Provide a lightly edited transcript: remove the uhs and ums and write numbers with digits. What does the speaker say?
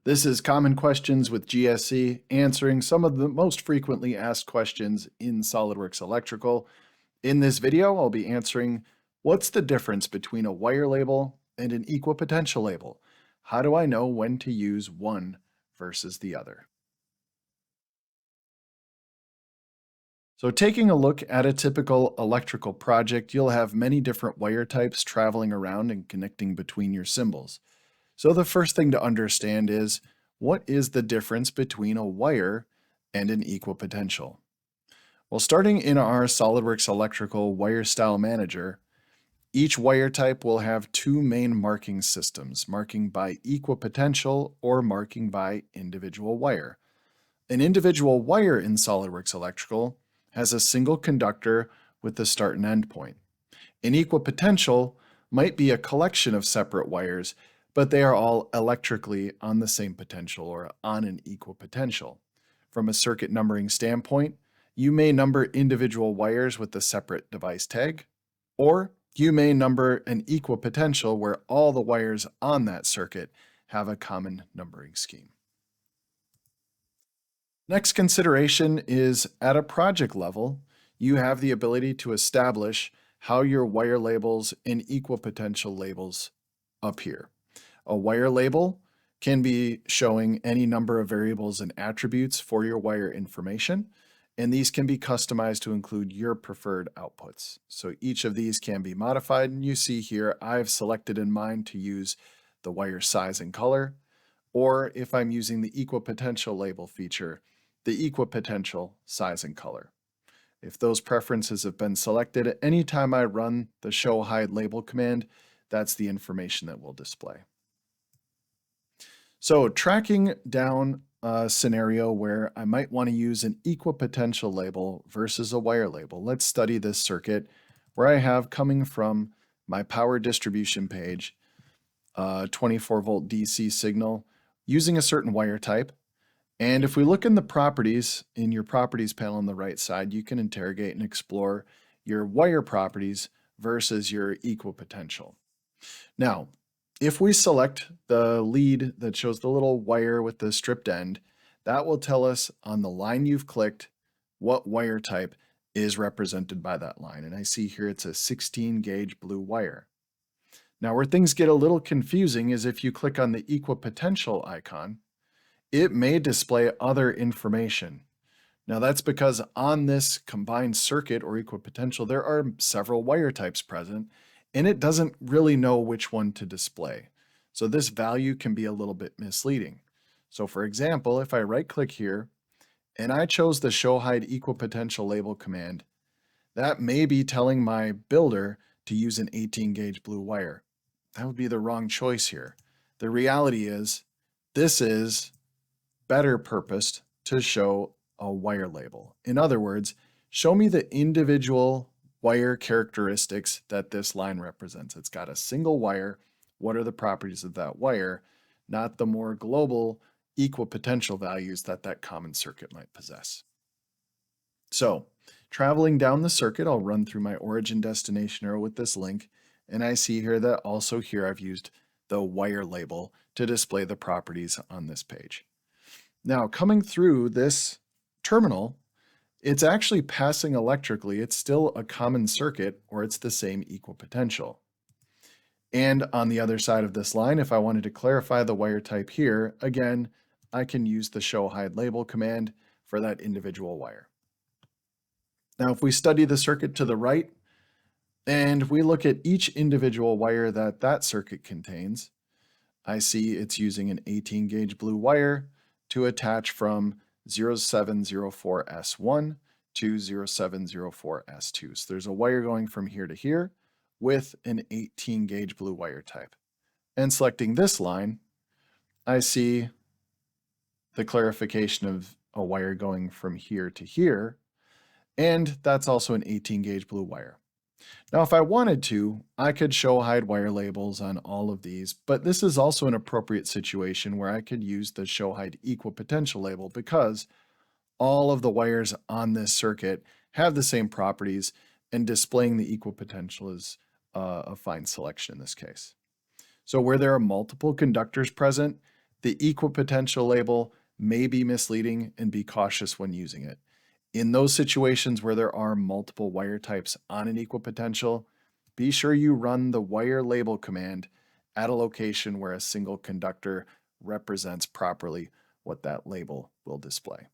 This is Common Questions with GSC, answering some of the most frequently asked questions in SOLIDWORKS Electrical. In this video, I'll be answering what's the difference between a wire label and an equipotential label? How do I know when to use one versus the other? So taking a look at a typical electrical project, you'll have many different wire types traveling around and connecting between your symbols. So the first thing to understand is, what is the difference between a wire and an equipotential? Well, starting in our SOLIDWORKS Electrical Wire Style Manager, each wire type will have two main marking systems, marking by equipotential or marking by individual wire. An individual wire in SOLIDWORKS Electrical has a single conductor with a start and end point. An equipotential might be a collection of separate wires, but they are all electrically on the same potential or on an equipotential. From a circuit numbering standpoint, you may number individual wires with a separate device tag, or you may number an equipotential where all the wires on that circuit have a common numbering scheme. Next consideration is, at a project level, you have the ability to establish how your wire labels and equipotential labels appear. A wire label can be showing any number of variables and attributes for your wire information, and these can be customized to include your preferred outputs. So each of these can be modified, and you see here I've selected in mine to use the wire size and color, or if I'm using the equipotential label feature, the equipotential size and color. If those preferences have been selected, anytime I run the show hide label command, that's the information that will display. So tracking down a scenario where I might want to use an equipotential label versus a wire label. Let's study this circuit where I have, coming from my power distribution page, a 24 volt DC signal using a certain wire type. And if we look in the properties, in your properties panel on the right side, you can interrogate and explore your wire properties versus your equipotential. Now, if we select the lead that shows the little wire with the stripped end, that will tell us on the line you've clicked what wire type is represented by that line. And I see here it's a 16 gauge blue wire. Now, where things get a little confusing is if you click on the equipotential icon, it may display other information. Now that's because on this combined circuit or equipotential, there are several wire types present, and it doesn't really know which one to display. So this value can be a little bit misleading. So for example, if I right click here and I chose the show hide equipotential label command, that may be telling my builder to use an 18 gauge blue wire. That would be the wrong choice here. The reality is this is better purposed to show a wire label. In other words, show me the individual wire characteristics that this line represents. It's got a single wire. What are the properties of that wire? Not the more global equipotential values that that common circuit might possess. So, traveling down the circuit, I'll run through my origin destination arrow with this link, and I see here that also here I've used the wire label to display the properties on this page. Now, coming through this terminal, it's actually passing electrically. It's still a common circuit, or it's the same equipotential. And on the other side of this line, if I wanted to clarify the wire type here, again, I can use the show hide label command for that individual wire. Now, if we study the circuit to the right, and we look at each individual wire that that circuit contains, I see it's using an 18 gauge blue wire to attach from 0704S1 to 0704S2. So there's a wire going from here to here with an 18 gauge blue wire type. And selecting this line, I see the clarification of a wire going from here to here, and that's also an 18 gauge blue wire. Now, if I wanted to, I could show hide wire labels on all of these, but this is also an appropriate situation where I could use the show hide equipotential label because all of the wires on this circuit have the same properties, and displaying the equipotential is a fine selection in this case. So where there are multiple conductors present, The equipotential label may be misleading, and be cautious when using it. In those situations where there are multiple wire types on an equipotential, be sure you run the wire label command at a location where a single conductor represents properly what that label will display.